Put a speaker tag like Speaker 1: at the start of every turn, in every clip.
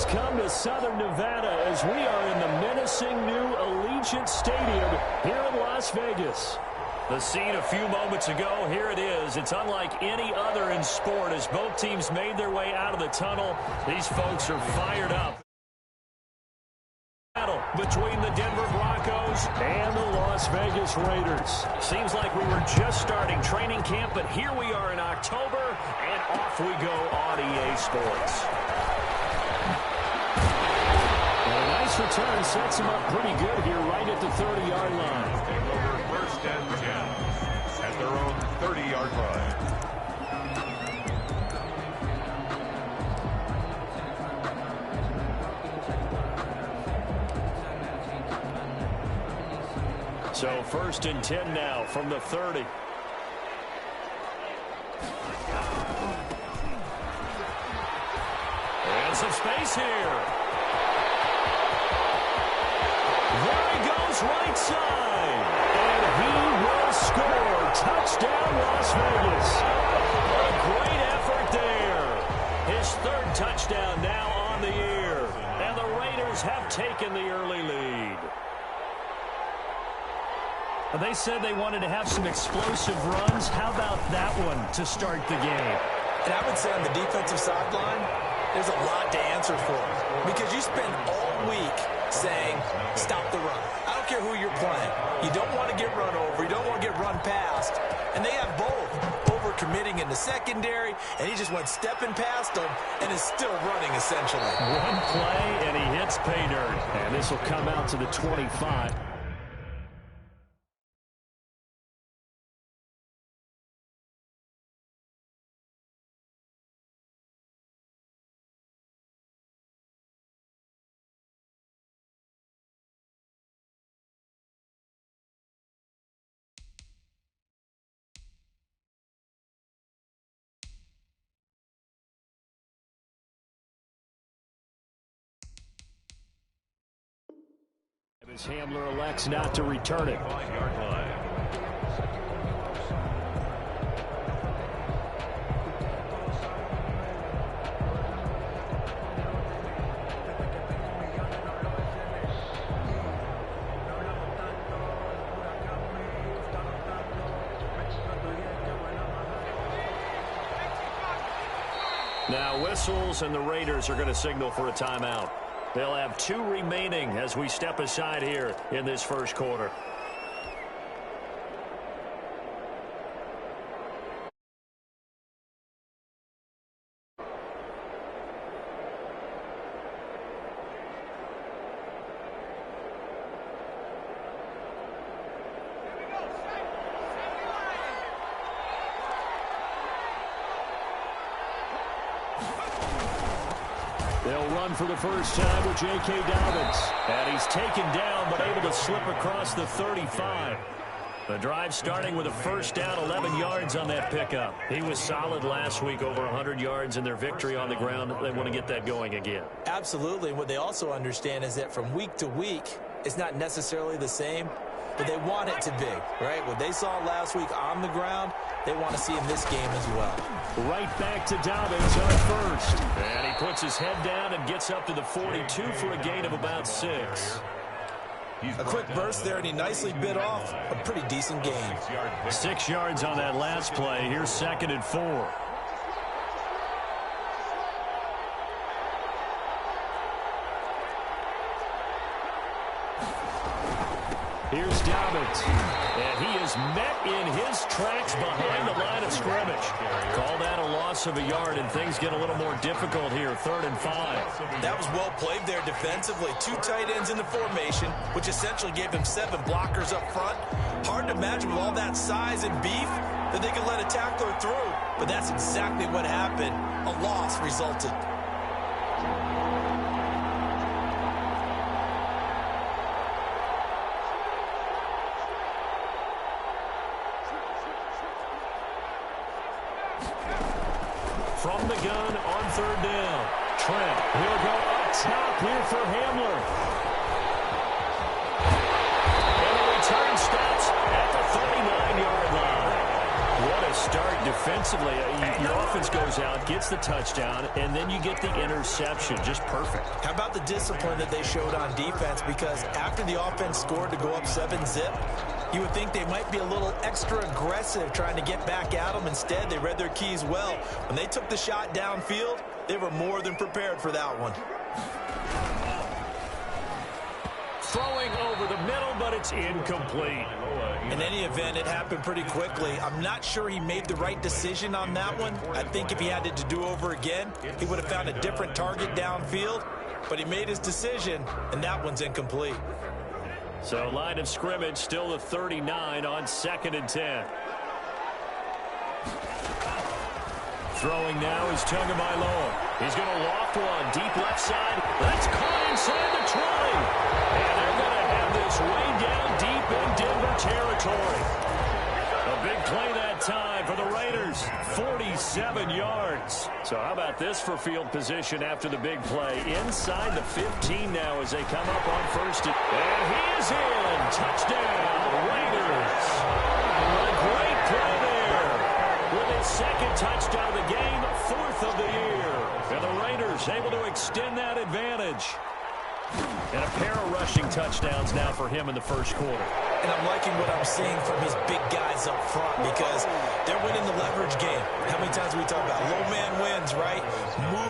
Speaker 1: has come to Southern Nevada as we are in the menacing new Allegiant Stadium here in Las Vegas. The scene a few moments ago, here it is. It's unlike any other in sport as both teams made their way out of the tunnel. These folks are fired up. Battle between the Denver Broncos and the Las Vegas Raiders. Seems like we were just starting training camp, but here we are in October, and off we go on EA Sports. And a nice return sets them up pretty good here right at the 30-yard line.
Speaker 2: First and 10 at their own 30-yard line.
Speaker 1: So first and 10 now from the 30. And some space here. There he goes right side. And he will score. Touchdown Las Vegas. What a great effort there. His third touchdown now on the year. And the Raiders have taken the early lead. They said they wanted to have some explosive runs. How about that one to start the game?
Speaker 3: And I would say on the defensive sideline, there's a lot to answer for. Because you spend all week saying, stop the run. I don't care who you're playing. You don't want to get run over. You don't want to get run past. And they have both. Over-committing in the secondary, and he just went stepping past them and is still running, essentially.
Speaker 1: One play, and he hits pay dirt. And this will come out to the 25. His handler elects not to return it. Now whistles, and the Raiders are going to signal for a timeout. They'll have 2 remaining as we step aside here in this first quarter. They'll run for the first time with J.K. Dobbins. And he's taken down but able to slip across the 35. The drive starting with a first down, 11 yards on that pickup. He was solid last week, over 100 yards in their victory on the ground. They want to get that going again.
Speaker 3: Absolutely. And what they also understand is that from week to week, it's not necessarily the same, but they want it to be, right? What they saw last week on the ground, they want to see in this game as well.
Speaker 1: Right back to Dobbins on first. And he puts his head down and gets up to the 42 for a gain of about 6.
Speaker 3: A quick burst there, and he nicely bit off a pretty decent gain.
Speaker 1: 6 yards on that last play. Here's 2nd and 4. Here's Dobbins. And he is met in his tracks behind the line of scrimmage. Call that a loss of a yard, and things get a little more difficult here. 3rd and 5.
Speaker 3: That was well played there defensively. 2 tight ends in the formation, which essentially gave them 7 blockers up front. Hard to imagine with all that size and beef that they could let a tackler through. But that's exactly what happened. A loss resulted.
Speaker 1: From the gun on 3rd down. Trent, he'll go up top here for Hamler. And the return stops at the 39-yard line. What a nice start defensively. Your offense goes out, gets the touchdown, and then you get the interception. Just perfect.
Speaker 3: How about the discipline that they showed on defense? Because after the offense scored to go up 7-zip, you would think they might be a little extra aggressive trying to get back at them. Instead, they read their keys well. When they took the shot downfield, they were more than prepared for that one.
Speaker 1: Throwing over the middle, but it's incomplete.
Speaker 3: In any event, it happened pretty quickly. I'm not sure he made the right decision on that one. I think if he had it to do over again, he would have found a different target downfield. But he made his decision, and that one's incomplete.
Speaker 1: So line of scrimmage still the 39 on 2nd and 10. Throwing now is Tagovailoa. He's going to loft one deep left side. That's caught inside the 20. And they're going to have this way down deep in Denver territory. A big play that time for the Raiders. 47 yards. So how about this for field position after the big play? Inside the 15 now as they come up on first. And he is in. Touchdown, Raiders. A great play there. With his second touchdown of the game, 4th of the year. And the Raiders able to extend that advantage. And a pair of rushing touchdowns now for him in the first quarter.
Speaker 3: And I'm liking what I'm seeing from his big guys up front because they're winning the leverage game. How many times do we talk about low man wins, right? Move.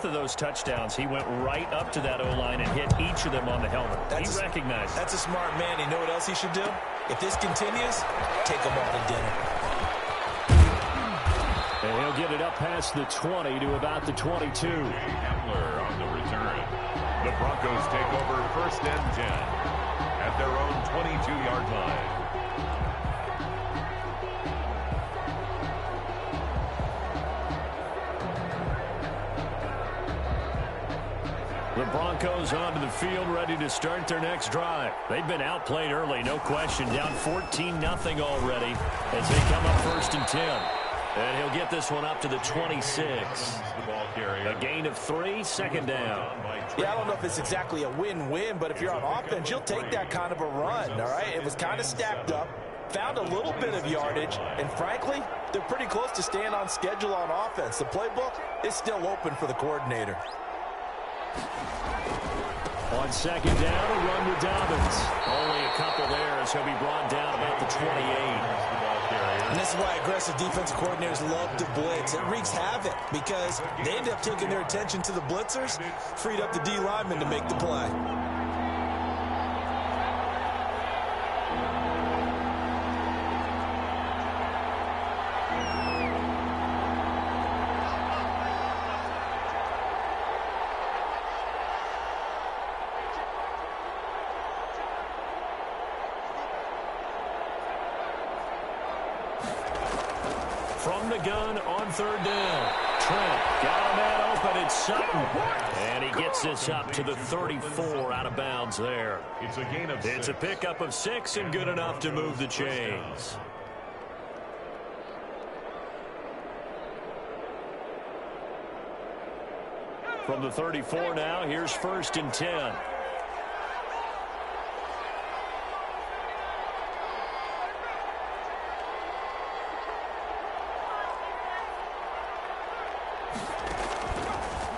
Speaker 1: Of those touchdowns, he went right up to that O-line and hit each of them on the helmet. He recognized it.
Speaker 3: That's a smart man. You know what else he should do? If this continues, take them all to dinner.
Speaker 1: And he'll get it up past the 20 to about the 22.
Speaker 2: Hamler on the return. The Broncos take over 1st and 10 at their own 22-yard line.
Speaker 1: The Broncos onto the field, ready to start their next drive. They've been outplayed early, no question. Down 14-0 already as they come up 1st and 10. And he'll get this one up to the 26. A gain of 3, 2nd down.
Speaker 3: Yeah, I don't know if it's exactly a win-win, but if you're on offense, you'll take that kind of a run, all right? It was kind of stacked up, found a little bit of yardage, and frankly, they're pretty close to staying on schedule on offense. The playbook is still open for the coordinator.
Speaker 1: On 2nd down, a run with Dobbins. Only a couple there as he'll be brought down about the 28.
Speaker 3: And this is why aggressive defensive coordinators love to blitz. It wreaks havoc because they end up taking their attention to the blitzers, freed up the D lineman to make the play.
Speaker 1: From the gun on 3rd down. Trent got a man open. It's Sutton. And he gets this up to the 34 out of bounds there.
Speaker 2: It's a gain of 6.
Speaker 1: It's a pickup of 6 and good enough to move the chains. From the 34 now, here's 1st and 10.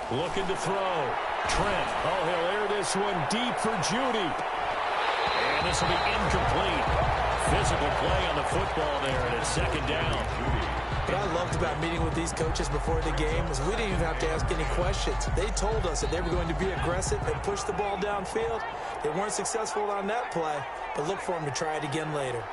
Speaker 1: Looking to throw. Trent. Oh, he'll air this one deep for Judy. And this will be incomplete. Physical play on the football there, and it's 2nd down.
Speaker 3: What I loved about meeting with these coaches before the game is we didn't even have to ask any questions. They told us that they were going to be aggressive and push the ball downfield. They weren't successful on that play, but look for them to try it again later.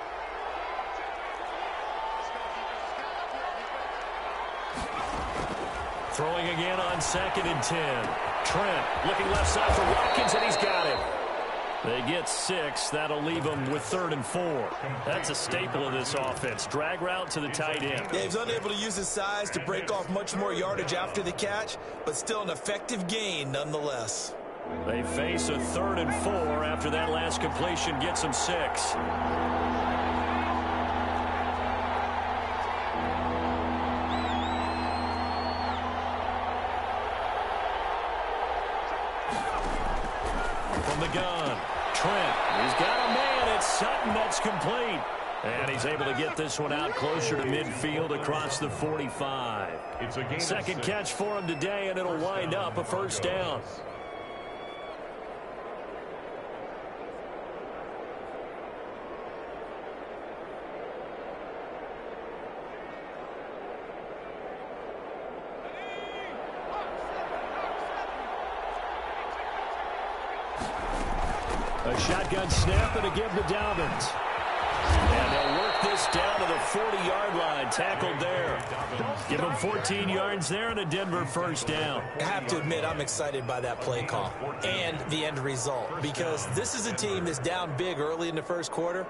Speaker 1: Throwing again on 2nd and 10. Trent looking left side for Watkins, and he's got it. They get 6. That'll leave them with 3rd and 4. That's a staple of this offense. Drag route to the tight end.
Speaker 3: Yeah, he's unable to use his size to break off much more yardage after the catch, but still an effective gain nonetheless.
Speaker 1: They face a 3rd and 4 after that last completion gets them 6. From the gun, Trent. He's got a man. It's Sutton that's complete. And he's able to get this one out closer to midfield across the 45.
Speaker 2: It's a gain of
Speaker 1: Second
Speaker 2: 6.
Speaker 1: catch for him today, and it'll wind up a first down. A shotgun snap and a give to Dobbins. And they'll work this down to the 40-yard line. Tackled there. Give them 14 yards there and a Denver first down.
Speaker 3: I have to admit, I'm excited by that play call and the end result, because this is a team that's down big early in the first quarter,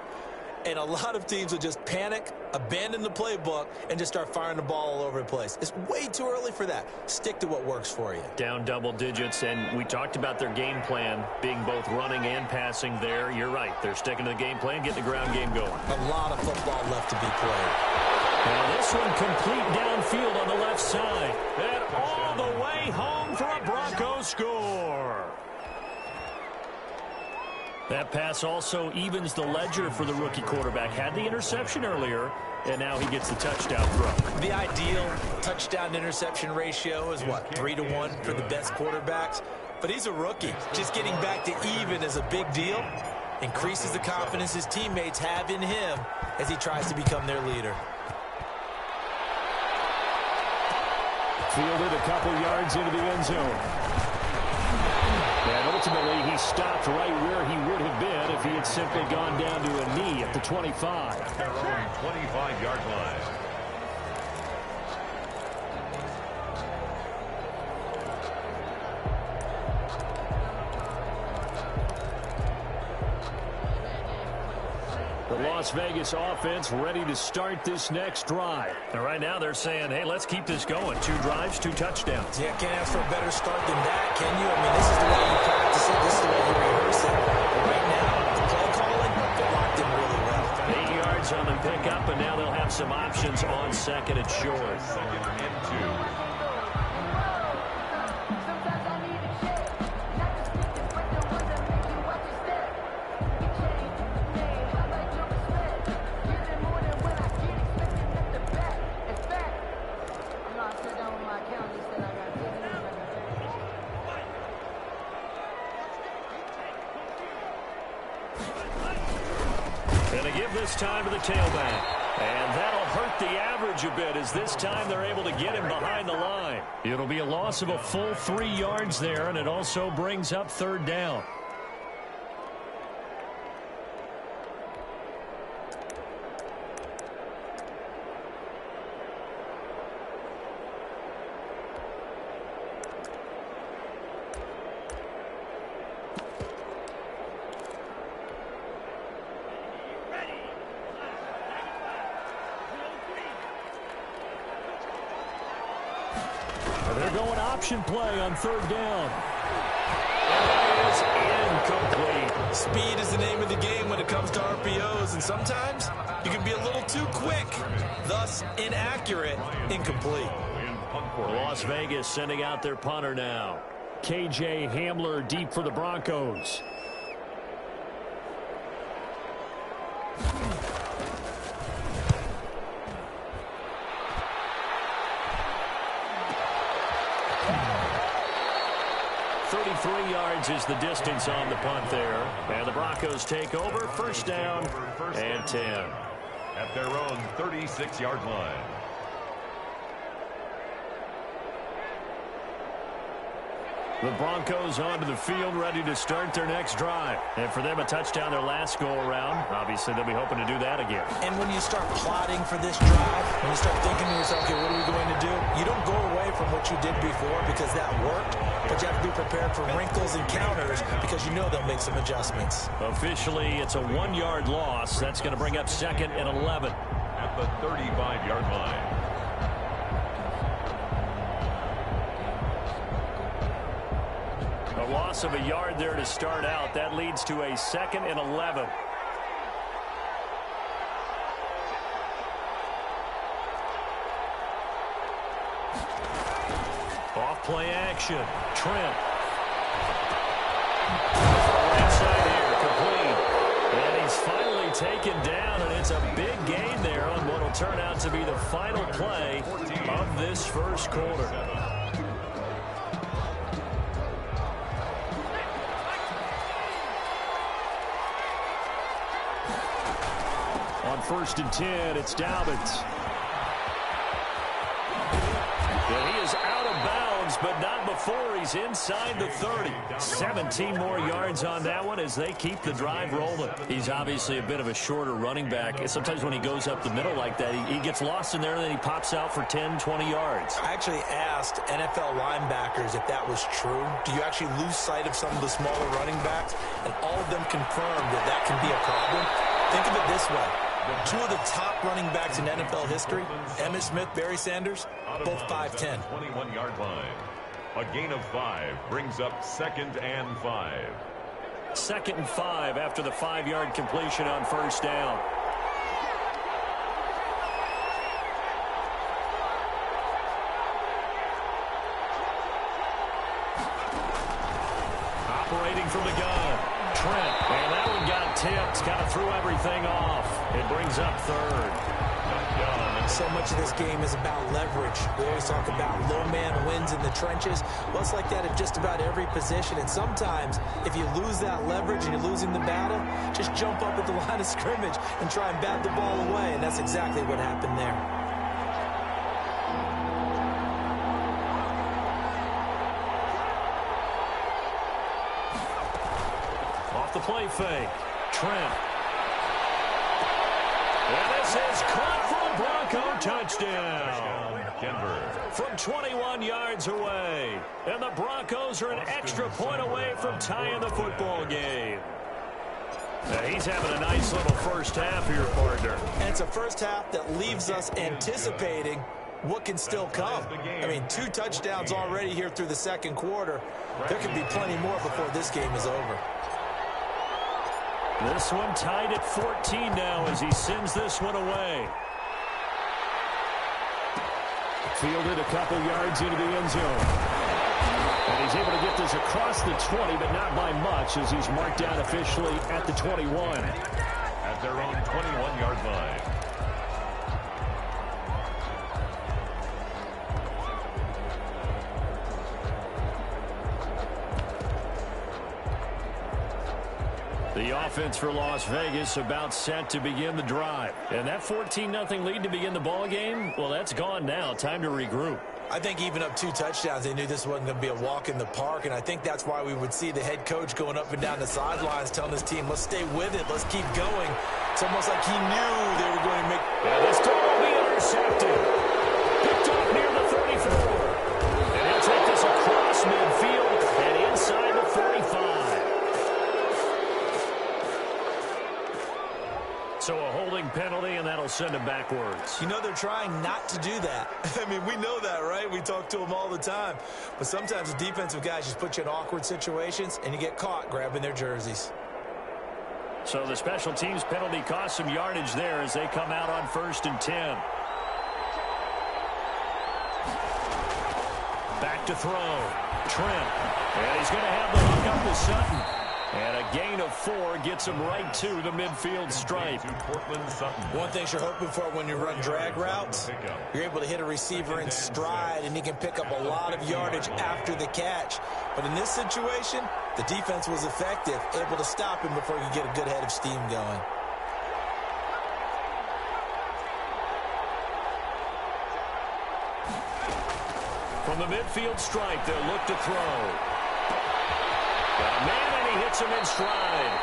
Speaker 3: and a lot of teams will just panic, abandon the playbook, and just start firing the ball all over the place. It's way too early for that. Stick to what works for you.
Speaker 1: Down double digits, and we talked about their game plan being both running and passing there. You're right. They're sticking to the game plan, getting the ground game going.
Speaker 3: A lot of football left to be played.
Speaker 1: Now this one complete downfield on the left side. And all the way home for a Broncos score. That pass also evens the ledger for the rookie quarterback. Had the interception earlier, and now he gets the touchdown throw.
Speaker 3: The ideal touchdown-interception ratio is, what, 3-to-1 for the best quarterbacks? But he's a rookie. Just getting back to even is a big deal. Increases the confidence his teammates have in him as he tries to become their leader.
Speaker 1: Fielded a couple yards into the end zone. And ultimately, he stopped right where he would have been if he had simply gone down to a knee at the 25.
Speaker 2: Their own 25-yard line.
Speaker 1: The Las Vegas offense ready to start this next drive. And right now they're saying, hey, let's keep this going. 2 drives, 2 touchdowns.
Speaker 3: Yeah, can't ask for a better start than that, can you? I mean, this is the way you practice it. This is the way you rehearse it. But right now, the play calling, they're locked in really well.
Speaker 1: 8 yards on the pickup, and now they'll have some options on second and short.
Speaker 2: Second and 2.
Speaker 1: This time to the tailback. And that'll hurt the average a bit, as this time they're able to get him behind the line. It'll be a loss of a full 3 yards there, and it also brings up third down. They're going option play on third down. And that is incomplete.
Speaker 3: Speed is the name of the game when it comes to RPOs, and sometimes you can be a little too quick, thus inaccurate, incomplete.
Speaker 1: Las Vegas sending out their punter now. KJ Hamler deep for the Broncos. Is the distance on the punt there. And the Broncos take over. First down and 10.
Speaker 2: At their own 36-yard line.
Speaker 1: The Broncos onto the field, ready to start their next drive. And for them, a touchdown their last go-around. Obviously, they'll be hoping to do that again.
Speaker 3: And when you start plotting for this drive, when you start thinking to yourself, okay, what are we going to do? You don't go away from what you did before because that worked, but you have to be prepared for wrinkles and counters because you know they'll make some adjustments.
Speaker 1: Officially, it's a 1-yard loss. That's going to bring up second and 11.
Speaker 2: At the 35-yard line.
Speaker 1: A loss of a yard there to start out. That leads to a second and 11. Off play action. Trent. Right side here. Complete. taken down, and it's a big gain there on what will turn out to be the final play of this first quarter. On 1st and 10, it's Dobbins. And he is out of bounds, but not before he's inside the 30. 17 more yards on that one as they keep the drive rolling. He's obviously a bit of a shorter running back. And sometimes when he goes up the middle like that, he gets lost in there, and then he pops out for 10, 20 yards.
Speaker 3: I actually asked NFL linebackers if that was true. Do you actually lose sight of some of the smaller running backs? And all of them confirmed that that can be a problem. Think of it this way. Two of the top running backs in NFL history, Emmitt Smith, Barry Sanders, both 5'10".
Speaker 2: 21-yard line. A gain of 5 brings up 2nd and 5.
Speaker 1: 2nd and 5 after the 5-yard completion on 1st down. Operating from the gun, Trent, and that one got tipped, kind of threw everything off. It brings up 3rd.
Speaker 3: So much of this game is about leverage. We always talk about low man wins in the trenches. Well, it's like that at just about every position. And sometimes, if you lose that leverage and you're losing the battle, just jump up at the line of scrimmage and try and bat the ball away. And that's exactly what happened there.
Speaker 1: Off the play fake, Trent. And this is caught for a Bronco touchdown.
Speaker 2: Denver.
Speaker 1: From 21 yards away. And the Broncos are an extra point away from tying the football game. Now he's having a nice little first half here, partner.
Speaker 3: And it's a first half that leaves us anticipating what can still come. I mean, 2 touchdowns already here through the 2nd quarter. There could be plenty more before this game is over.
Speaker 1: This one tied at 14 now as he sends this one away. Fielded a couple yards into the end zone. And he's able to get this across the 20, but not by much as he's marked down officially at the 21.
Speaker 2: At their own 21-yard line.
Speaker 1: The offense for Las Vegas about set to begin the drive. And that 14-0 lead to begin the ball game, well, that's gone now. Time to regroup.
Speaker 3: I think even up 2 touchdowns, they knew this wasn't going to be a walk in the park, and I think that's why we would see the head coach going up and down the sidelines telling his team, let's stay with it, let's keep going. It's almost like he knew they were going to make...
Speaker 1: And this time will be intercepted. Picked up near the 34. And he'll take this across midfield and inside the 45. So a holding penalty, and that'll send him backwards.
Speaker 3: You know, they're trying not to do that. I mean, we know that, right? We talk to them all the time. But sometimes the defensive guys just put you in awkward situations, and you get caught grabbing their jerseys.
Speaker 1: So the special teams penalty cost some yardage there as they come out on 1st and 10. Back to throw. Trent. And he's going to have the hook up with Sutton. And a gain of 4 gets him right to the midfield stripe.
Speaker 3: One thing you're hoping for when you run drag routes, you're able to hit a receiver in stride, and he can pick up a lot of yardage after the catch. But in this situation, the defense was effective, able to stop him before you get a good head of steam going.
Speaker 1: From the midfield stripe, they'll look to throw. Got a man, and he hits him in stride.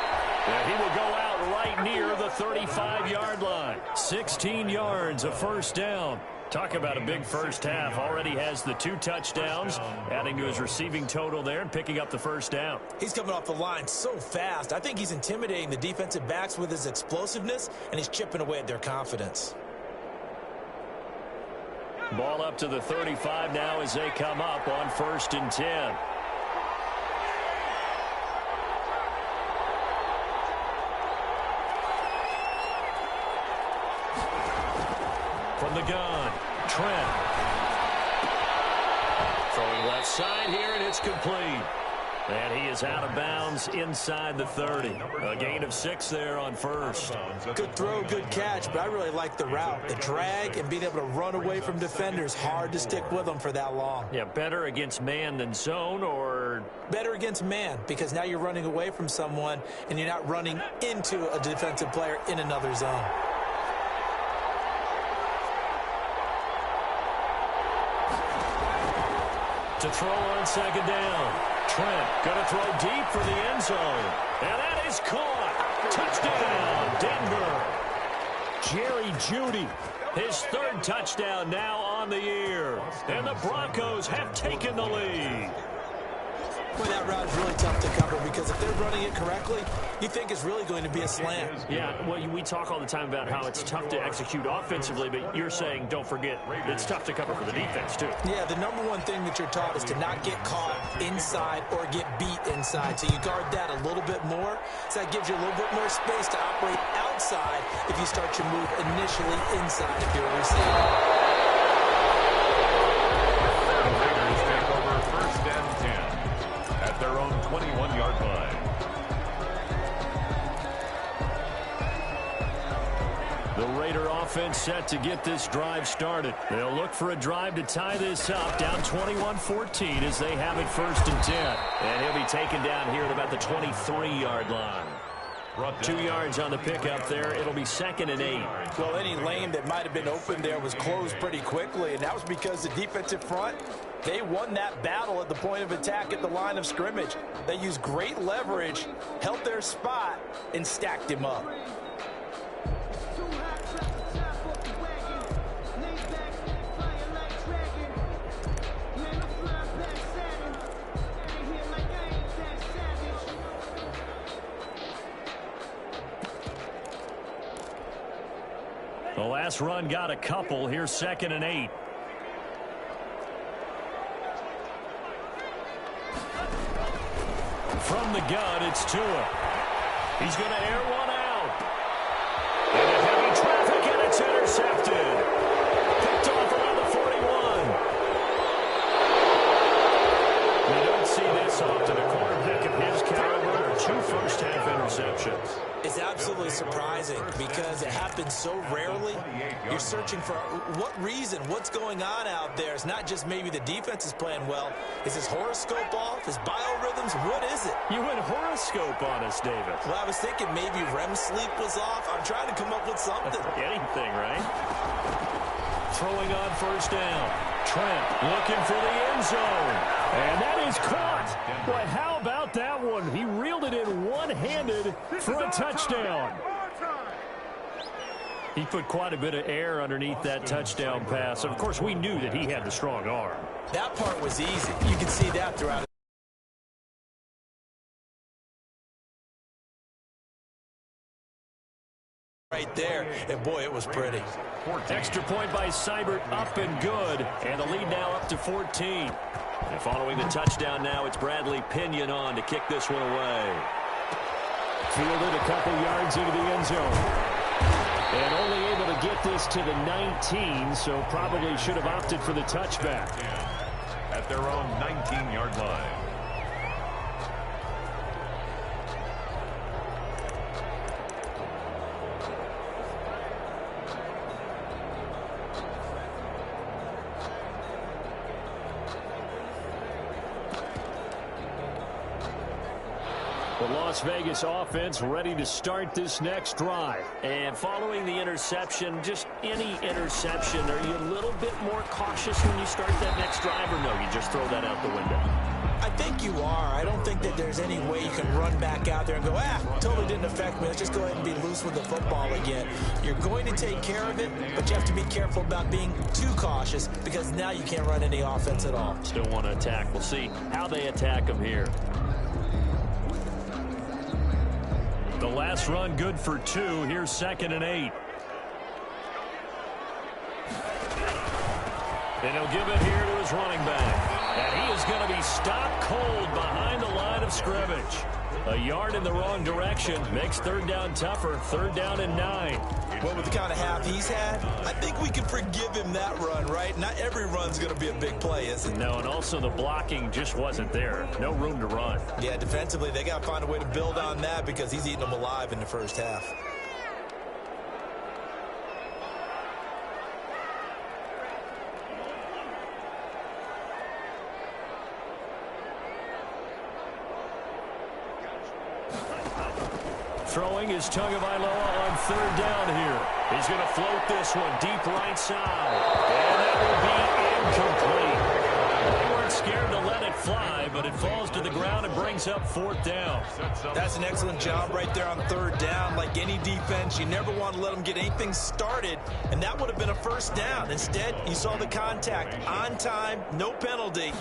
Speaker 1: And he will go out right near the 35-yard line. 16 yards, a 1st down. Talk about a big first half. Already has the 2 touchdowns, adding to his receiving total there and picking up the 1st down.
Speaker 3: He's coming off the line so fast. I think he's intimidating the defensive backs with his explosiveness, and he's chipping away at their confidence.
Speaker 1: Ball up to the 35 now as they come up on 1st and 10. From the gun, Trent. Throwing left side here, and it's complete. And he is out of bounds inside the 30. A gain of 6 there on first.
Speaker 3: Good throw, good catch, but I really like the route. The drag and being able to run away from defenders, hard to stick with them for that long.
Speaker 1: Yeah, better against man than zone, or?
Speaker 3: Better against man, because now you're running away from someone and you're not running into a defensive player in another zone.
Speaker 1: To throw on second down. Trent going to throw deep for the end zone. And that is caught. Touchdown, Denver. Jerry Jeudy, his 3rd touchdown now on the year. And the Broncos have taken the lead.
Speaker 3: Boy, that route is really tough to cover because if they're running it correctly, you think it's really going to be a slant.
Speaker 1: Yeah, well, we talk all the time about how it's tough to execute offensively, but you're saying, don't forget, it's tough to cover for the defense, too.
Speaker 3: Yeah, the number one thing that you're taught is to not get caught inside or get beat inside. So you guard that a little bit more. So that gives you a little bit more space to operate outside if you start your move initially inside if you're a receiver.
Speaker 2: Their own 21-yard line.
Speaker 1: The Raider offense set to get this drive started. They'll look for a drive to tie this up, down 21-14 as they have it 1st and 10. And he'll be taken down here at about the 23-yard line. 2 yards on the pickup there. It'll be 2nd and 8.
Speaker 3: Well, any lane that might have been open there was closed pretty quickly, and that was because the defensive front, they won that battle at the point of attack at the line of scrimmage. They used great leverage, held their spot, and stacked him up.
Speaker 1: The last run got a couple. Here's 2nd and 8. From the gun, it's Tua. He's going to air one out. And heavy traffic, and it's intercepted. Picked off around the 41. You don't see this often. A quarterback of his caliber, 2 first-half interceptions.
Speaker 3: It's absolutely surprising because it happens so rarely. You're searching for what reason, what's going on out there. It's not just maybe the defense is playing well. Is his horoscope off? His biorhythms? What is it?
Speaker 1: You went horoscope on us, David.
Speaker 3: Well, I was thinking maybe REM sleep was off. I'm trying to come up with something.
Speaker 1: Anything, right? Throwing on 1st down. Trent looking for the end zone. And that is caught. Boy, how about that one? He reeled it in one-handed for a touchdown. He put quite a bit of air underneath that touchdown pass. Of course, we knew that he had the strong arm.
Speaker 3: That part was easy. You can see that throughout. Right there, and boy, it was pretty.
Speaker 1: Extra point by Seibert, up and good, and the lead now up to 14. And following the touchdown now, it's Bradley Pinion on to kick this one away. Fielded a couple yards into the end zone. And only able to get this to the 19, so probably should have opted for the touchback.
Speaker 2: At their own 19-yard line.
Speaker 1: The Las Vegas offense ready to start this next drive.
Speaker 4: And following the interception, just any interception, are you a little bit more cautious when you start that next drive, or no, you just throw that out the window?
Speaker 3: I think you are. I don't think that there's any way you can run back out there and go, totally didn't affect me. Let's just go ahead and be loose with the football again. You're going to take care of it, but you have to be careful about being too cautious because now you can't run any offense at all.
Speaker 4: Still want to attack. We'll see how they attack them here.
Speaker 1: The last run good for 2. Here's 2nd and 8. And he'll give it here to his running back. And he is going to be stopped cold behind the line of scrimmage. A yard in the wrong direction makes 3rd down tougher. 3rd down and 9.
Speaker 3: Well, with the kind of half he's had, I think we can forgive him that run, right? Not every run's going to be a big play, is it?
Speaker 4: No, and also the blocking just wasn't there. No room to run.
Speaker 3: Yeah, defensively, they got to find a way to build on that because he's eating them alive in the first half.
Speaker 1: Throwing is Tagovailoa on third down here. He's going to float this one deep right side. And that will be incomplete. They weren't scared to let it fly, but it falls to the ground and brings up fourth down.
Speaker 3: That's an excellent job right there on third down. Like any defense, you never want to let them get anything started, and that would have been a first down. Instead, you saw the contact. On time, no penalty.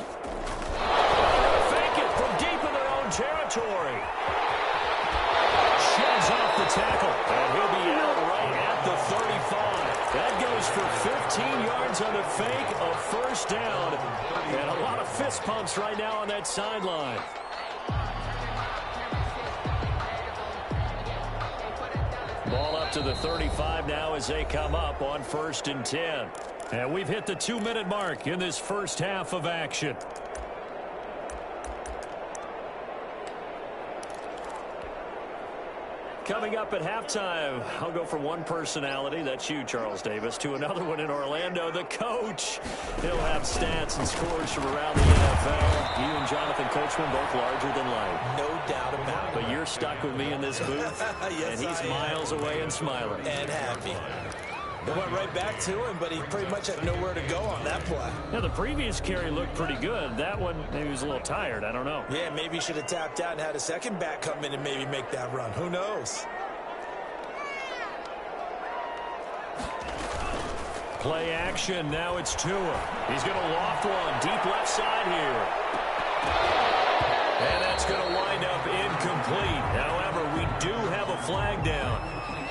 Speaker 1: Fake it from deep in their own territory. Sheds off the tackle, and he'll be out right at the 35. That goes for 15 yards on the fake, a first down, and a lot of fist pumps right now on that sideline. Ball up to the 35 now as they come up on 1st and 10. And we've hit the 2-minute mark in this first half of action. Coming up at halftime, I'll go from one personality, that's you, Charles Davis, to another one in Orlando, the coach. He'll have stats and scores from around the NFL. You and Jonathan Coachman both larger than life.
Speaker 3: No doubt about it.
Speaker 1: But you're stuck with me in this booth,
Speaker 3: Yes,
Speaker 1: and he's miles away and smiling.
Speaker 3: And happy. It went right back to him, but he pretty much had nowhere to go on that play.
Speaker 1: Now, the previous carry looked pretty good. That one, maybe he was a little tired. I don't know.
Speaker 3: Yeah, maybe he should have tapped out and had a second back come in and maybe make that run. Who knows?
Speaker 1: Play action. Now it's Tua. He's going to loft one. Deep left side here. And that's going to wind up incomplete. However, we do have a flag down.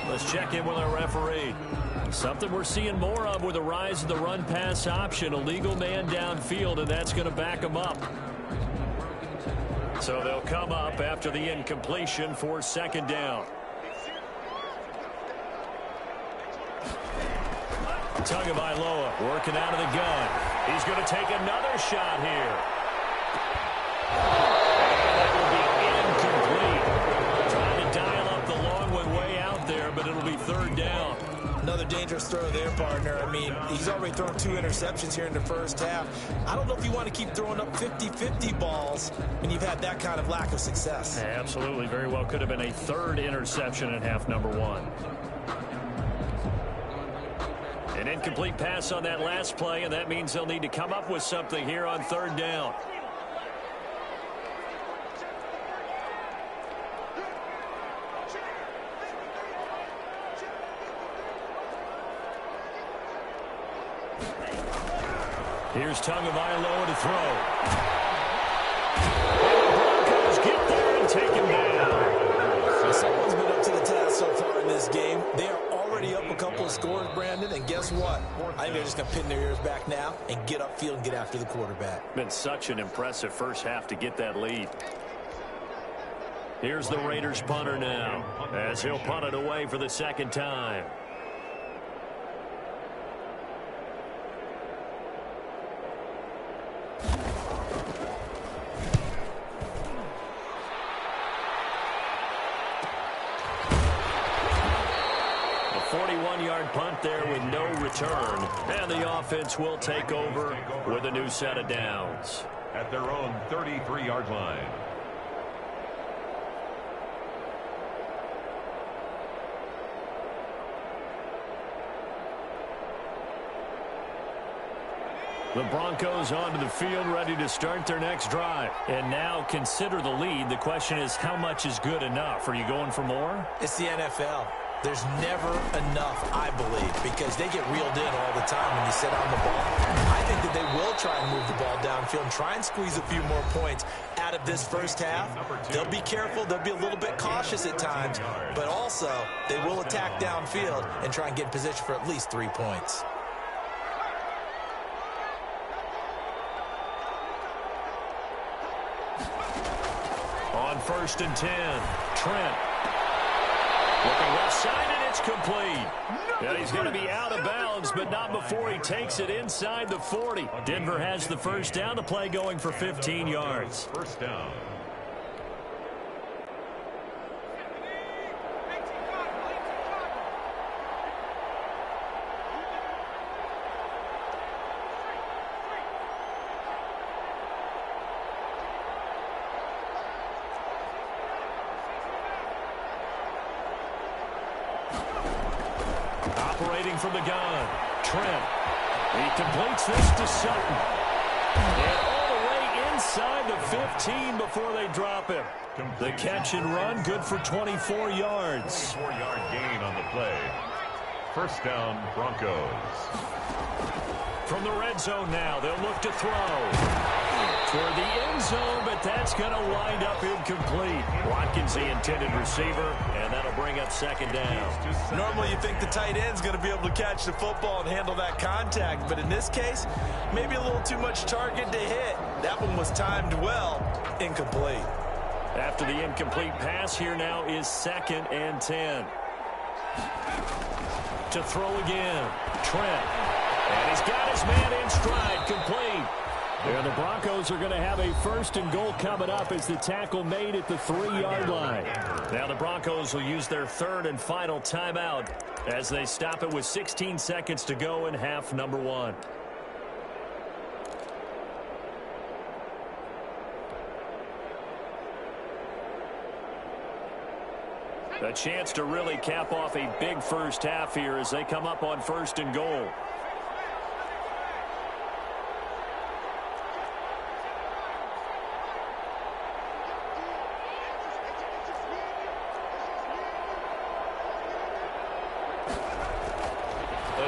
Speaker 1: Let's check in with our referee. Something we're seeing more of with the rise of the run-pass option. A legal man downfield, and that's going to back him up. So they'll come up after the incompletion for 2nd down. Tagovailoa working out of the gun. He's going to take another shot here. That will be incomplete. Trying to dial up the long one way out there, but it'll be 3rd down.
Speaker 3: Another dangerous throw there, partner. I mean, he's already thrown 2 interceptions here in the first half. I don't know if you want to keep throwing up 50-50 balls when you've had that kind of lack of success.
Speaker 1: Absolutely. Very well could have been a 3rd interception in half number 1. An incomplete pass on that last play, and that means they'll need to come up with something here on 3rd down. Here's Tagovailoa to throw. And the Broncos get there and take him down.
Speaker 3: Someone's been up to the task so far in this game. They are already up a couple of scores, Brandon, and guess what? I think they're just going to pin their ears back now and get upfield and get after the quarterback.
Speaker 1: Been such an impressive first half to get that lead. Here's the Raiders punter now, as he'll punt it away for the 2nd time. A 41-yard punt there with no return, and the offense will take over with a new set of downs.
Speaker 2: At their own 33-yard line.
Speaker 1: The Broncos onto the field, ready to start their next drive. And now consider the lead. The question is, how much is good enough? Are you going for more?
Speaker 3: It's the NFL. There's never enough, I believe, because they get reeled in all the time when you sit on the ball. I think that they will try and move the ball downfield and try and squeeze a few more points out of this first half. They'll be careful. They'll be a little bit cautious at times, but also they will attack downfield and try and get in position for at least 3 points.
Speaker 1: On 1st and 10, Trent. Looking left side, and
Speaker 4: pitch complete. And he's going to be out of bounds, but not before he takes it inside the 40. Denver has the first down. The play going for 15 yards.
Speaker 2: First down.
Speaker 4: Operating from the gun, Trent. He completes this to Sutton. And all the way inside the 15 before they drop him. The catch and run, good for 24 yards.
Speaker 2: 24-yard gain on the play. First down, Broncos.
Speaker 4: From the red zone now, they'll look to throw. Toward the end zone, but that's going to wind up incomplete. Watkins, the intended receiver, and that'll bring up second down.
Speaker 3: Normally you think the tight end's going to be able to catch the football and handle that contact, but in this case, maybe a little too much target to hit. That one was timed well, incomplete.
Speaker 4: After the incomplete pass, here now is 2nd and 10. To throw again, Trent. And he's got his man in stride, complete. And the Broncos are going to have a 1st and goal coming up as the tackle made at the 3-yard line. Now the Broncos will use their 3rd and final timeout as they stop it with 16 seconds to go in half number 1. A chance to really cap off a big first half here as they come up on 1st and goal.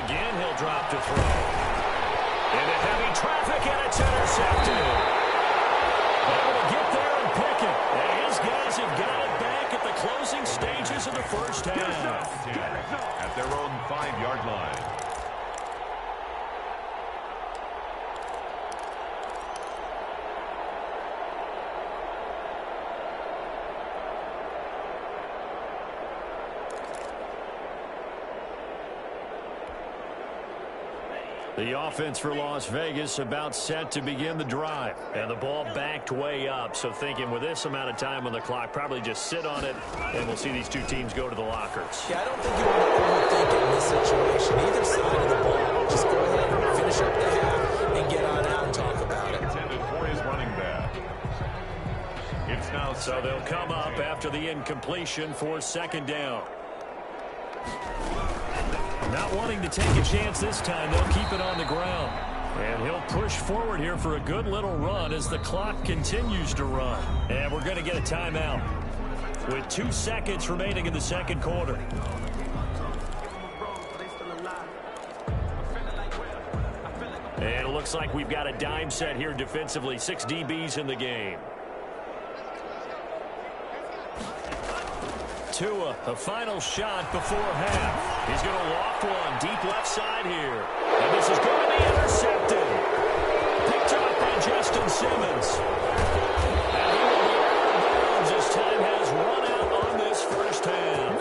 Speaker 4: Again, he'll drop to throw. Into heavy traffic, and it's intercepted. Able to get there and pick it. And his guys have got it back at the closing stages of the first half.
Speaker 2: At their own 5-yard line.
Speaker 4: The offense for Las Vegas about set to begin the drive. And the ball backed way up. So thinking with this amount of time on the clock, probably just sit on it, and we'll see these two teams go to the lockers.
Speaker 3: Yeah, I don't think you want to overthink it in this situation. Either side of the ball, just go ahead and finish up the half and get on out and talk about it.
Speaker 2: Intended for his running back. It's now
Speaker 4: so they'll come up after the incompletion for 2nd down. Not wanting to take a chance this time, they'll keep it on the ground. And he'll push forward here for a good little run as the clock continues to run. And we're going to get a timeout with 2 seconds remaining in the 2nd quarter. And it looks like we've got a dime set here defensively. 6 DBs in the game. Tua, a final shot before half. He's going to loft one deep left side here. And this is going to be intercepted. Picked up by Justin Simmons. And he will be out of bounds as time has run out on this first half.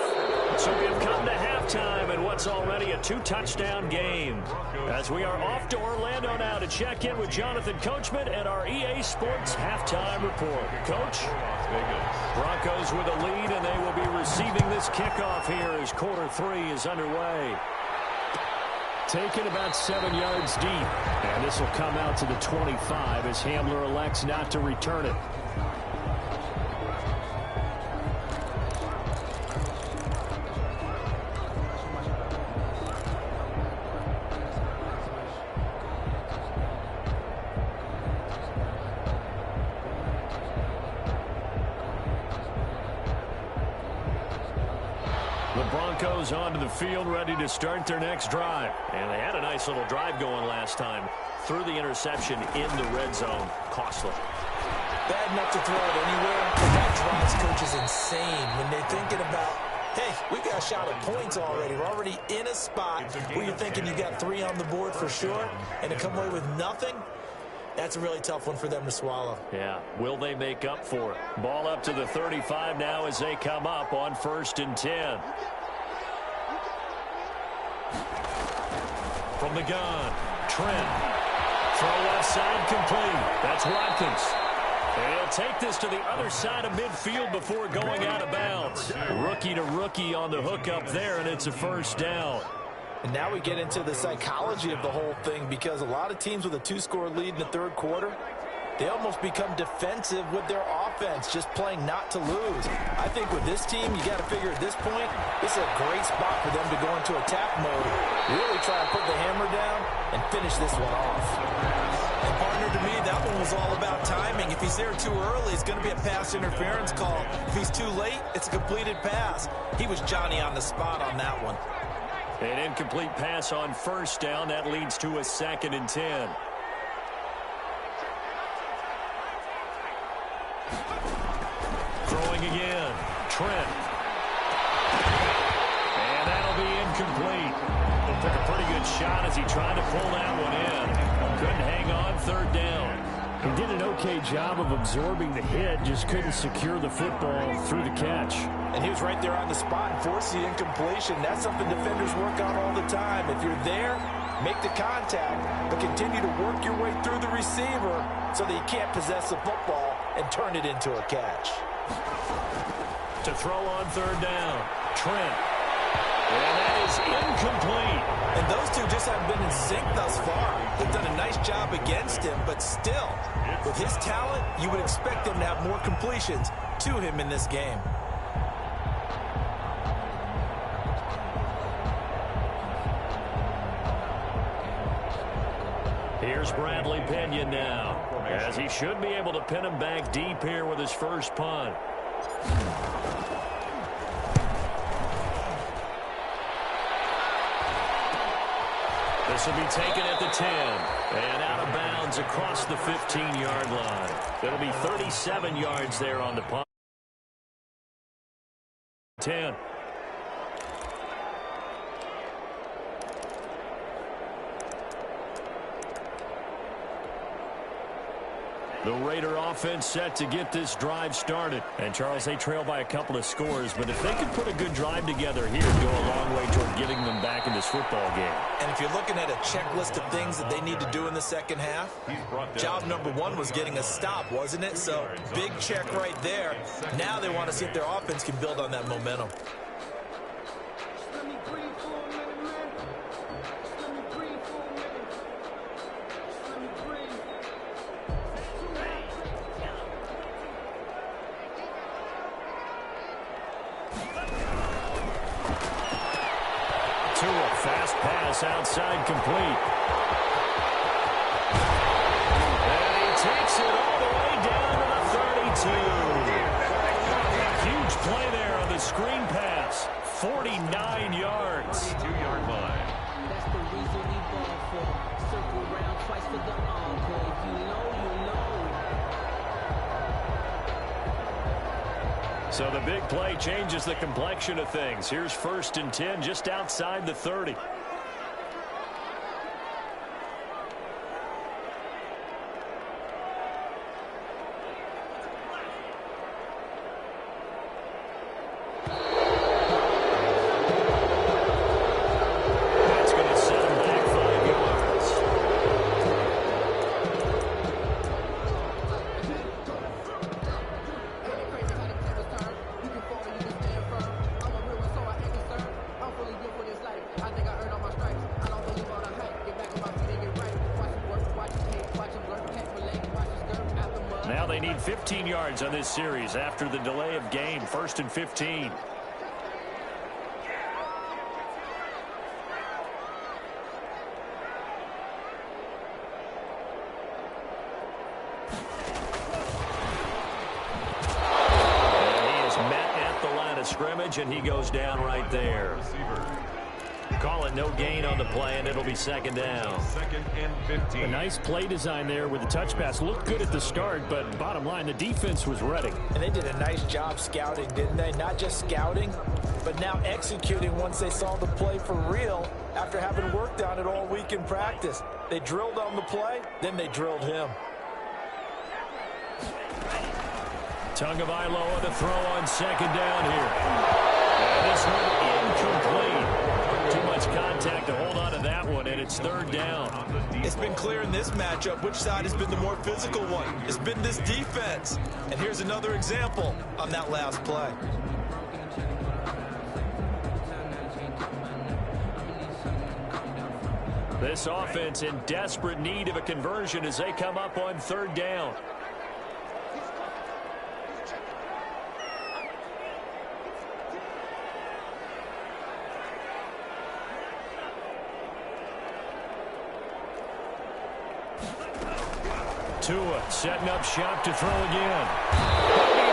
Speaker 4: So we have come to halftime in what's already a 2-touchdown game. As we are off to Orlando now to check in with Jonathan Coachman and our EA Sports halftime report. Coach? Broncos with a lead, and they will be receiving this kickoff here as quarter 3 is underway. Taken about 7 yards deep, and this will come out to the 25 as Hamler elects not to return it. Broncos onto the field, ready to start their next drive. And they had a nice little drive going last time. Threw the interception in the red zone. Costly.
Speaker 3: Bad enough to throw it anywhere, but that drives coaches insane when they're thinking about, hey, we've got a shot at points already. We're already in a spot where you're thinking you got 3 on the board for sure, and to come away with nothing, that's a really tough one for them to swallow.
Speaker 4: Yeah, will they make up for it? Ball up to the 35 now as they come up on 1st and 10. From the gun, Trent. Throw left side complete. That's Watkins. And he'll take this to the other side of midfield before going out of bounds. Rookie to rookie on the hook up there, and it's a first down.
Speaker 3: And now we get into the psychology of the whole thing, because a lot of teams with a 2-score lead in the third quarter, they almost become defensive with their offense, just playing not to lose. I think with this team, you got to figure at this point, this is a great spot for them to go into attack mode, really try to put the hammer down and finish this one off. And partner, to me, that one was all about timing. If he's there too early, it's going to be a pass interference call. If he's too late, it's a completed pass. He was Johnny on the spot on that one.
Speaker 4: An incomplete pass on first down. That leads to a 2nd and 10. Throwing again. Trent. And that'll be incomplete. He took a pretty good shot as he tried to pull that one in. Couldn't hang on, 3rd down.
Speaker 1: He did an okay job of absorbing the hit, just couldn't secure the football through the catch.
Speaker 3: And he was right there on the spot and forced the incompletion. That's something defenders work on all the time. If you're there, make the contact, but continue to work your way through the receiver so that you can't possess the football and turn it into a catch.
Speaker 4: To throw on 3rd down, Trent. And that is incomplete.
Speaker 3: And those two just haven't been in sync thus far. They've done a nice job against him, but still, with his talent, you would expect him to have more completions to him in this game.
Speaker 4: Here's Bradley Pinion now, as he should be able to pin him back deep here with his first punt. This will be taken at the 10 and out of bounds across the 15-yard line. It'll be 37 yards there on the punt. 10. The Raider offense set to get this drive started. And, Charles, they trail by a couple of scores, but if they could put a good drive together here, it'd go a long way toward getting them back in this football game.
Speaker 3: And if you're looking at a checklist of things that they need to do in the second half, job number 1 was getting a stop, wasn't it? So, big check right there. Now they want to see if their offense can build on that momentum.
Speaker 4: Fast pass outside complete. And he takes it all the way down to the 32. Huge play there on the screen pass. 49 yards.
Speaker 2: 2-yard line.
Speaker 5: That's the reason we ball for. Circle around twice for the encore. If you know, you know.
Speaker 4: So the big play changes the complexion of things. Here's 1st and 10 just outside the 30. That's going to set him back 5 yards. Now they need 15 yards on this series after the delay of game. 1st and 15. Scrimmage, and he goes down right there. Call it no gain on the play, and it'll be 2nd down.
Speaker 2: 2nd and 15.
Speaker 1: A nice play design there with the touch pass. Looked good at the start, but bottom line, the defense was ready.
Speaker 3: And they did a nice job scouting, didn't they? Not just scouting, but now executing once they saw the play for real after having worked on it all week in practice. They drilled on the play, then they drilled him.
Speaker 4: Tagovailoa to throw on 2nd down here. And this one incomplete. Too much contact to hold on to that one, and it's third down.
Speaker 3: It's been clear in this matchup which side has been the more physical one. It's been this defense. And here's another example on that last play.
Speaker 4: This offense in desperate need of a conversion as they come up on third down. Tua setting up shop to throw again.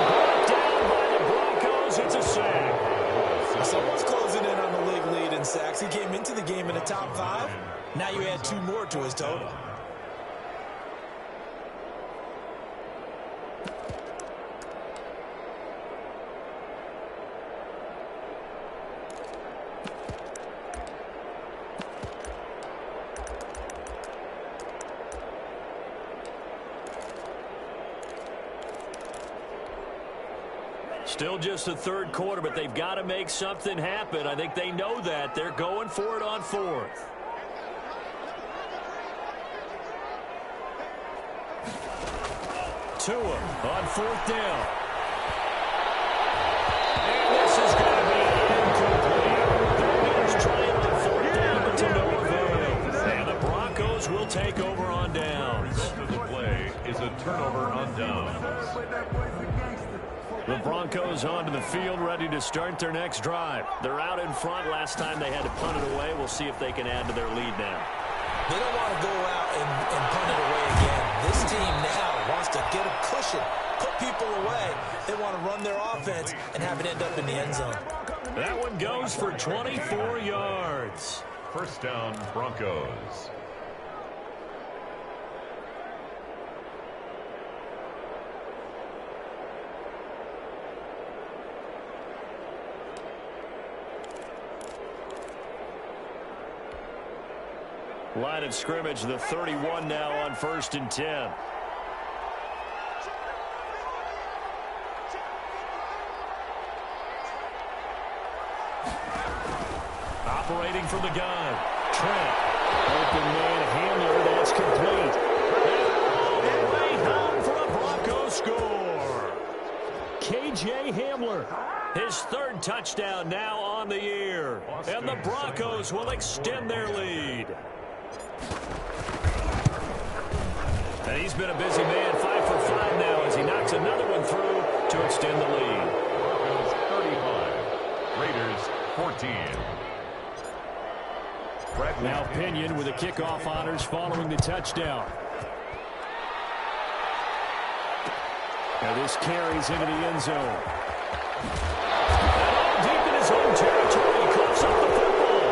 Speaker 4: Brought down by the Broncos. It's a sack.
Speaker 3: Someone's closing in on the league lead in sacks. He came into the game in the top 5. Now you add 2 more to his total.
Speaker 4: Still just the third quarter, but they've got to make something happen. I think they know that. They're going for it on fourth. Tua on fourth down. And this is going to be incomplete. They're trying on fourth down, but to no avail. And the Broncos will take over on downs.
Speaker 2: The result of the play is a turnover on downs.
Speaker 4: The Broncos onto the field, ready to start their next drive. They're out in front. Last time they had to punt it away. We'll see if they can add to their lead now.
Speaker 3: They don't want to go out and punt it away again. This team now wants to get a cushion, put people away. They want to run their offense and have it end up in the end zone.
Speaker 4: That one goes for 24 yards.
Speaker 2: First down, Broncos.
Speaker 4: Line of scrimmage, the 31 now on 1st and 10. Operating from the gun. Trent. Open man Hamler. That's complete. And all the way home for a Broncos score. K.J. Hamler. His 3rd touchdown now on the year. And the Broncos will extend their lead. And he's been a busy man, 5 for 5 now as he knocks another one through to extend the lead.
Speaker 2: Broncos 35, Raiders 14.
Speaker 4: Now Pinion with the kickoff honors following the touchdown. Now this carries into the end zone. And all deep in his own territory, he coughs up the football.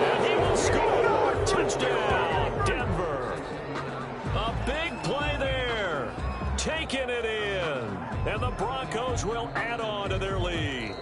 Speaker 4: And he will score. Touchdown, Denver. A big play there. Taking it in. And the Broncos will add on to their lead.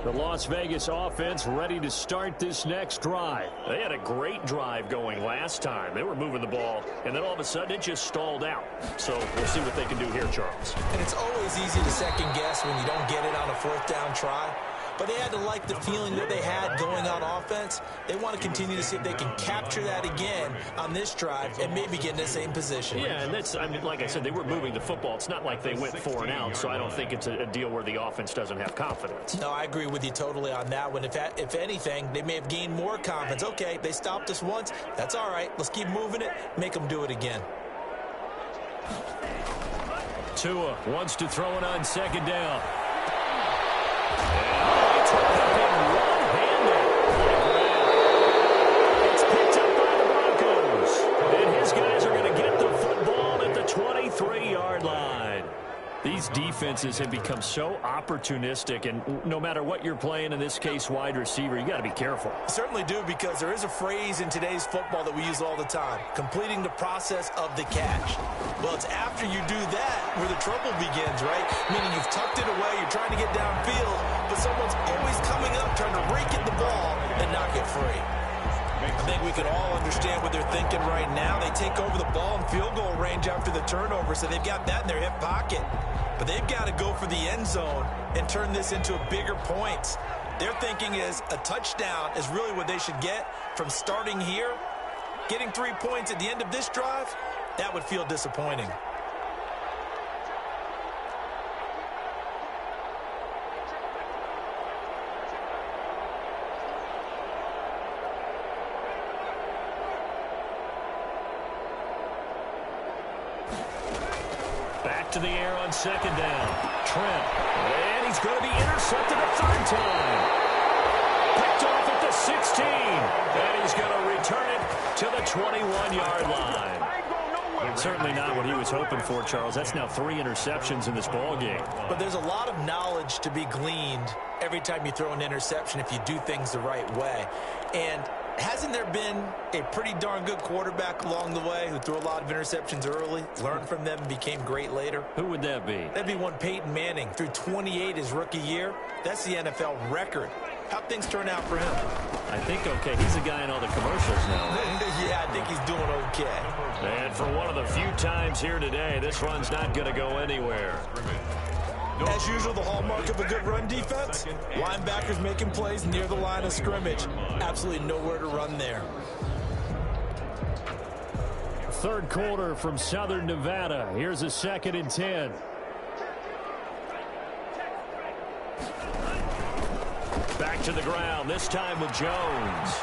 Speaker 4: The Las Vegas offense ready to start this next drive. They had a great drive going last time. They were moving the ball, and then all of a sudden it just stalled out. So we'll see what they can do here, Charles.
Speaker 3: And it's always easy to second guess when you don't get it on a 4th down try. But they had to like the feeling that they had going on offense. They want to continue to see if they can capture that again on this drive and maybe get in the same position.
Speaker 4: Yeah, and that's, I mean, like I said, they were moving the football. It's not like they went 4 and out, so I don't think it's a deal where the offense doesn't have confidence.
Speaker 3: No, I agree with you totally on that one. If anything, they may have gained more confidence. Okay, they stopped us once. That's all right. Let's keep moving it. Make them do it again.
Speaker 4: Tua wants to throw it on 2nd down. It's picked up by the Broncos. And his guys are going to get the football at the 23-yard line. These defenses have become so opportunistic, and no matter what you're playing, in this case wide receiver, you got to be careful.
Speaker 3: Certainly do, because there is a phrase in today's football that we use all the time, completing the process of the catch. Well, it's after you do that where the trouble begins, right? Meaning you've tucked it away, you're trying to get downfield, but someone's always coming up trying to rake at the ball and knock it free. I think we can all understand what they're thinking right now. They take over the ball in field goal range after the turnover, so they've got that in their hip pocket. But they've got to go for the end zone and turn this into a bigger points. Their thinking is a touchdown is really what they should get from starting here. Getting 3 points at the end of this drive, that would feel disappointing.
Speaker 4: Back to the air on second down. Trent. And he's going to be intercepted a third time. Picked off at the 16. And he's going to return it to the 21-yard line. Certainly not what he was hoping for, Charles. That's now 3 interceptions in this ball game.
Speaker 3: But there's a lot of knowledge to be gleaned every time you throw an interception if you do things the right way. And hasn't there been a pretty darn good quarterback along the way who threw a lot of interceptions early, learned from them, and became great later?
Speaker 4: Who would that be?
Speaker 3: That'd be one Peyton Manning. Threw 28 his rookie year. That's the NFL record. How'd things turn out for him?
Speaker 4: I think okay. He's the guy in all the commercials now.
Speaker 3: Yeah, I think he's doing okay.
Speaker 4: And for one of the few times here today, this run's not going to go anywhere.
Speaker 3: As usual, the hallmark of a good run defense, linebackers making plays near the line of scrimmage. Absolutely nowhere to run there.
Speaker 4: Third quarter from Southern Nevada. Here's a 2nd and 10. Back to the ground, this time with Jones.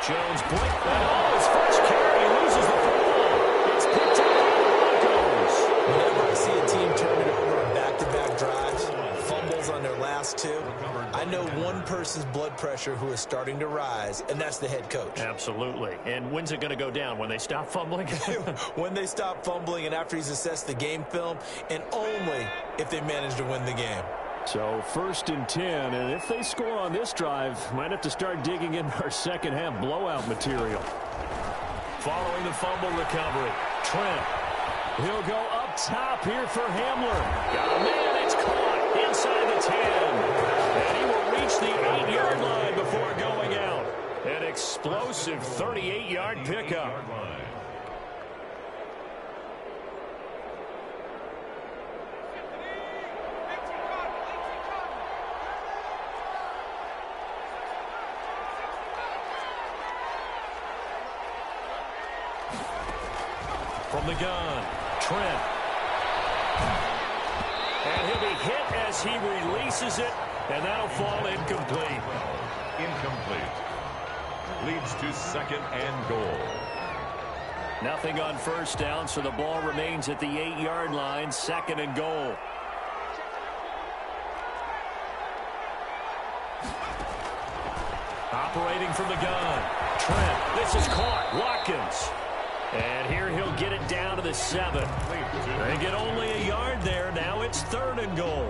Speaker 4: Jones blinked that his first carry, loses the football. It's picked up by the Broncos.
Speaker 3: Whenever I see a team turn it over on back-to-back drives, fumbles on their last 2, I know one person's blood pressure who is starting to rise, and that's the head coach.
Speaker 4: Absolutely. And when's it going to go down? When they stop fumbling?
Speaker 3: When they stop fumbling and after he's assessed the game film, and only if they manage to win the game.
Speaker 4: So 1st and 10, and if they score on this drive, might have to start digging in our second half blowout material. Following the fumble recovery, Trent. He'll go up top here for Hamler. Got a man, it's caught inside the 10. And he will reach the 8-yard line before going out. An explosive 38-yard pickup. From the gun, Trent. And he'll be hit as he releases it, and that'll fall incomplete.
Speaker 2: Incomplete. Leads to 2nd and goal.
Speaker 4: Nothing on first down, so the ball remains at the 8-yard line, 2nd and goal. Operating from the gun, Trent. This is caught. Watkins. And here he'll get it down to the 7. They get only a yard there. Now it's 3rd and goal.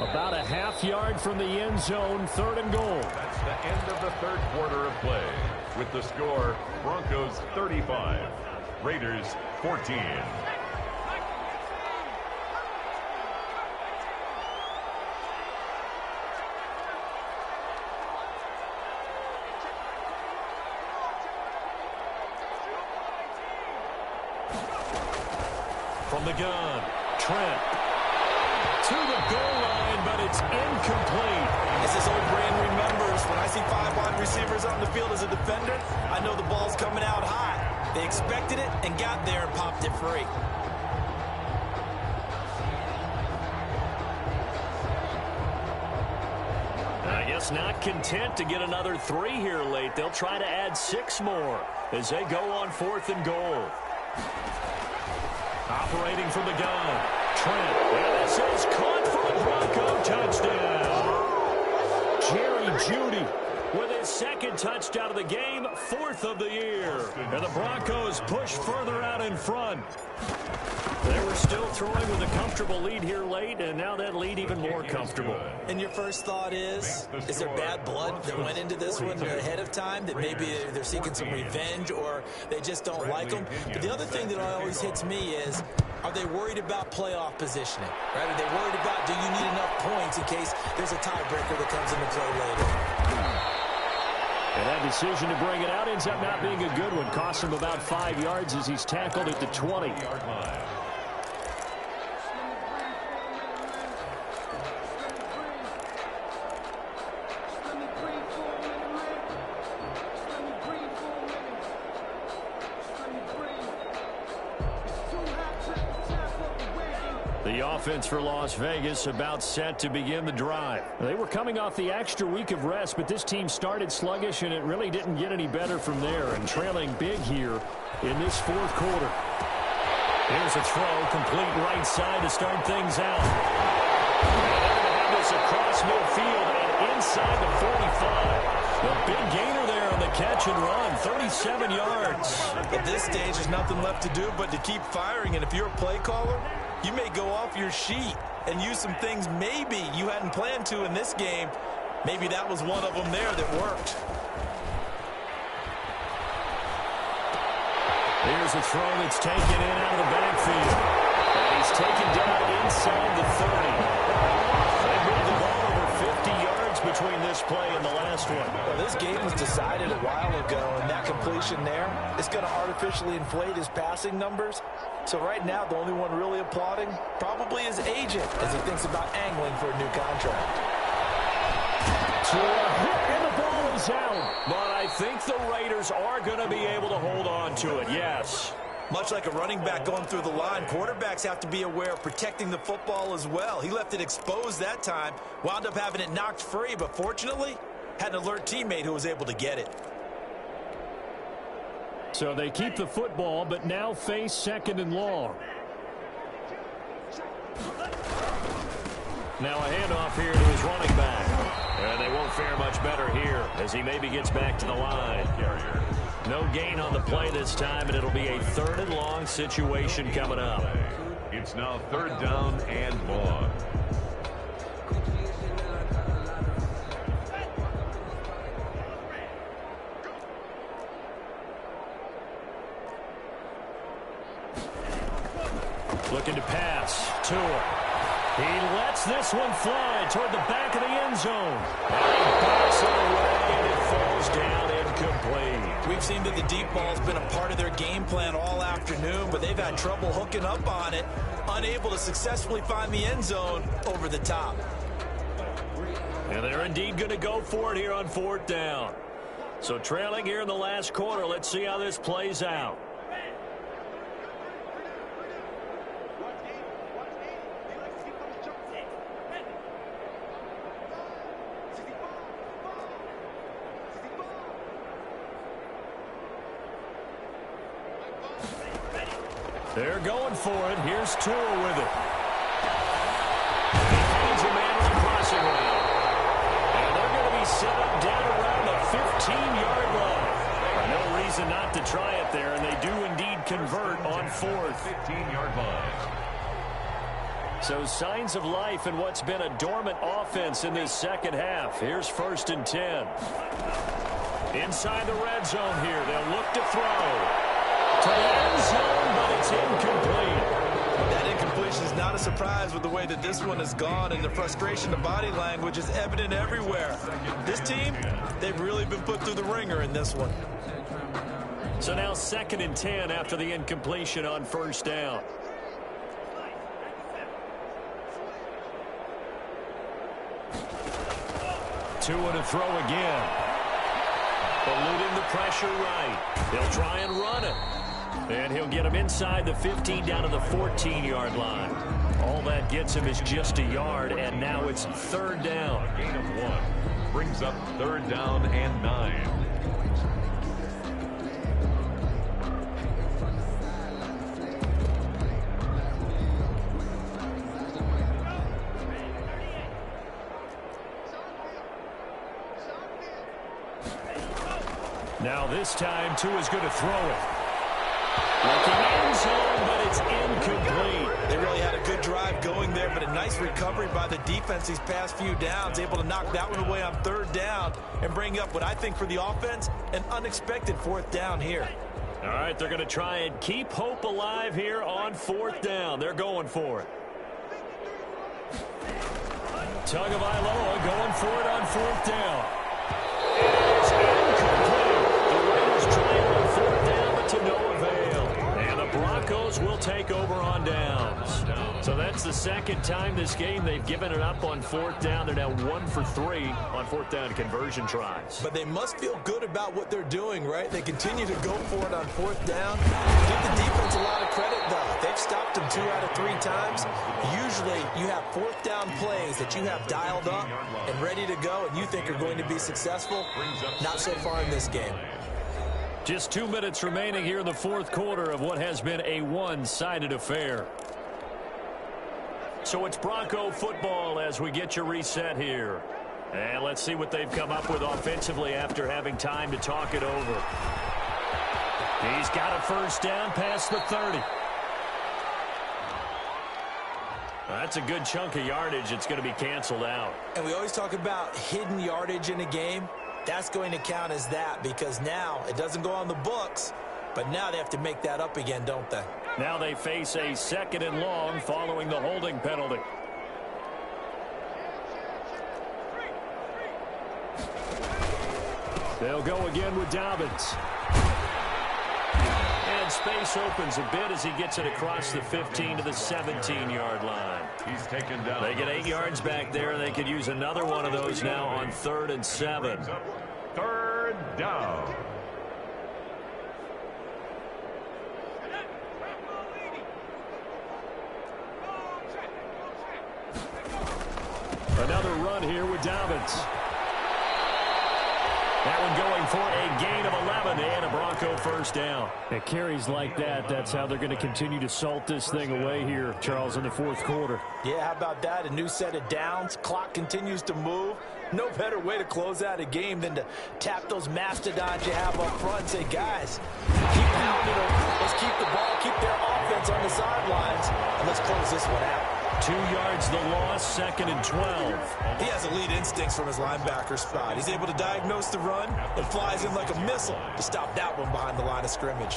Speaker 4: About a half yard from the end zone, 3rd and goal.
Speaker 2: That's the end of the 3rd quarter of play. With the score, Broncos 35, Raiders 14.
Speaker 4: From the gun, Trent. To the goal line, but it's incomplete.
Speaker 3: As this old brain remembers, when I see 5 wide receivers on the field as a defender, I know the ball's coming out high. They expected it and got there and popped it free.
Speaker 4: I guess not content to get another 3 here late. They'll try to add 6 more as they go on 4th and goal. Operating from the gun, Trent. And this is caught for a Bronco touchdown. Jerry Jeudy with his second touchdown of the game, fourth of the year. And the Broncos push further out in front. They were still throwing with a comfortable lead here late, and now that lead even more comfortable.
Speaker 3: And your first thought is there bad blood that went into this one ahead of time, that maybe they're seeking some revenge or they just don't like them? But the other thing that always hits me is, are they worried about playoff positioning? Right? Are they worried about, do you need enough points in case there's a tiebreaker that comes into play later?
Speaker 4: And that decision to bring it out ends up not being a good one. Cost him about 5 yards as he's tackled at the 20-yard line. The offense for Las Vegas about set to begin the drive. They were coming off the extra week of rest, but this team started sluggish, and it really didn't get any better from there, and trailing big here in this fourth quarter. Here's a throw, complete right side to start things out. And they're going to have this across midfield and inside the 45. A big gainer there on the catch and run, 37 yards.
Speaker 3: At this stage, there's nothing left to do but to keep firing, and if you're a play caller, you may go off your sheet and use some things maybe you hadn't planned to in this game. Maybe that was one of them there that worked.
Speaker 4: Here's a throw that's taken in out of the backfield. And he's taken down inside the 30. They moved the ball over 50 yards between this play and the last one.
Speaker 3: Well, this game was decided a while ago, and that completion there is going to artificially inflate his passing numbers. So right now, the only one really applauding probably his agent as he thinks about angling for a new contract.
Speaker 4: To a hit, and the ball is out. But I think the Raiders are going to be able to hold on to it, yes.
Speaker 3: Much like a running back going through the line, quarterbacks have to be aware of protecting the football as well. He left it exposed that time, wound up having it knocked free, but fortunately, had an alert teammate who was able to get it.
Speaker 4: So they keep the football, but now face second and long. Now a handoff here to his running back. And they won't fare much better here as he maybe gets back to the line. No gain on the play this time, and it'll be a third and long situation coming up.
Speaker 2: It's now third down and long.
Speaker 4: Looking to pass. Tua. He lets this one fly toward the back of the end zone. And he backs it away, and it falls down incomplete.
Speaker 3: We've seen that the deep ball's been a part of their game plan all afternoon, but they've had trouble hooking up on it, unable to successfully find the end zone over the top.
Speaker 4: And they're indeed going to go for it here on fourth down. So trailing here in the last quarter, let's see how this plays out. They're going for it. Here's Tua with it. He finds a man on the crossing route. And they're going to be set up down around the 15-yard line. No reason not to try it there, and they do indeed convert on fourth.
Speaker 2: 15-yard line.
Speaker 4: So signs of life in what's been a dormant offense in this second half. Here's 1st and 10. Inside the red zone here. They'll look to throw. To the end zone, but it's incomplete.
Speaker 3: That incompletion is not a surprise with the way that this one has gone, and the frustration, the body language is evident everywhere. This team, they've really been put through the ringer in this one.
Speaker 4: So now 2nd and 10 after the incompletion on 1st down. Tua to throw again. Eluding the pressure right. He'll try and run it. And he'll get him inside the 15 down to the 14-yard line. All that gets him is just a yard, and now it's 3rd down.
Speaker 2: A gain of 1 brings up 3rd down and 9.
Speaker 1: Now this time, Tua is going to throw it. Looking end zone, but it's incomplete.
Speaker 3: They really had a good drive going there, but a nice recovery by the defense these past few downs, able to knock that one away on 3rd down and bring up what I think for the offense, an unexpected 4th down here.
Speaker 1: All right, they're going to try and keep hope alive here on 4th down. They're going for it. Tagovailoa going for it on 4th down. It is incomplete. The Raiders trying on 4th down, but to no avail. And the Broncos will take over on downs. So that's the 2nd time this game they've given it up on 4th down. They're now 1 for 3 on 4th down conversion tries.
Speaker 3: But they must feel good about what they're doing, right? They continue to go for it on 4th down. Give the defense a lot of credit, though. They've stopped them 2 out of 3 times. Usually you have 4th down plays that you have dialed up and ready to go and you think are going to be successful. Not so far in this game.
Speaker 1: Just 2 minutes remaining here in the 4th quarter of what has been a one-sided affair. So it's Bronco football as we get your reset here. And let's see what they've come up with offensively after having time to talk it over. He's got a 1st down past the 30. That's a good chunk of yardage. It's going to be canceled out.
Speaker 3: And we always talk about hidden yardage in a game. That's going to count as that because now it doesn't go on the books, but now they have to make that up again, don't they?
Speaker 1: Now they face a 2nd and long following the holding penalty. They'll go again with Dobbins. And space opens a bit as he gets it across the 15 to the 17-yard line.
Speaker 2: He's taken down.
Speaker 1: They get 8 yards back there, and they could use another one of those now on 3rd and 7.
Speaker 2: 3rd down.
Speaker 1: Another run here with Dobbins. That one going for a gain of 11 and a Bronco 1st down. It carries like that. That's how they're going to continue to salt this thing away here, Charles, in the 4th quarter.
Speaker 3: Yeah, how about that? A new set of downs. Clock continues to move. No better way to close out a game than to tap those mastodons you have up front and say, guys, keep pounding them. Let's keep the ball, keep their offense on the sidelines, and let's close this one out.
Speaker 1: 2 yards the loss, 2nd and 12.
Speaker 3: He has elite instincts from his linebacker spot. He's able to diagnose the run and flies in like a missile to stop that one behind the line of scrimmage.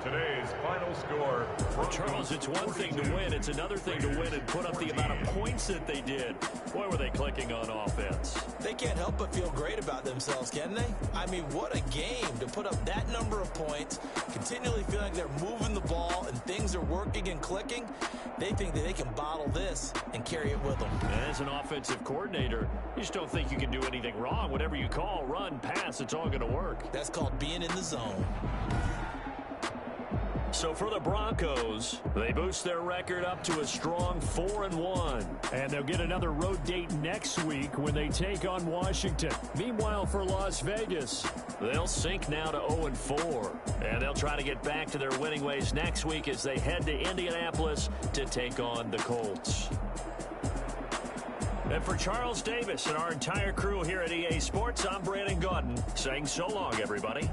Speaker 2: Today's final score.
Speaker 1: Charles, it's one thing to win. It's another thing to win and put up the amount of points that they did. Boy, were they clicking on offense.
Speaker 3: They can't help but feel great about themselves, can they? I mean, what a game to put up that number of points, continually feeling like they're moving the ball and things are working and clicking. They think that they can bottle this and carry it with them.
Speaker 1: As an offensive coordinator, you just don't think you can do anything wrong. Whatever you call, run, pass, it's all going to work.
Speaker 3: That's called being in the zone.
Speaker 1: So for the Broncos, they boost their record up to a strong 4-1. And they'll get another road date next week when they take on Washington. Meanwhile, for Las Vegas, they'll sink now to 0-4. And they'll try to get back to their winning ways next week as they head to Indianapolis to take on the Colts. And for Charles Davis and our entire crew here at EA Sports, I'm Brandon Gaudin saying so long, everybody.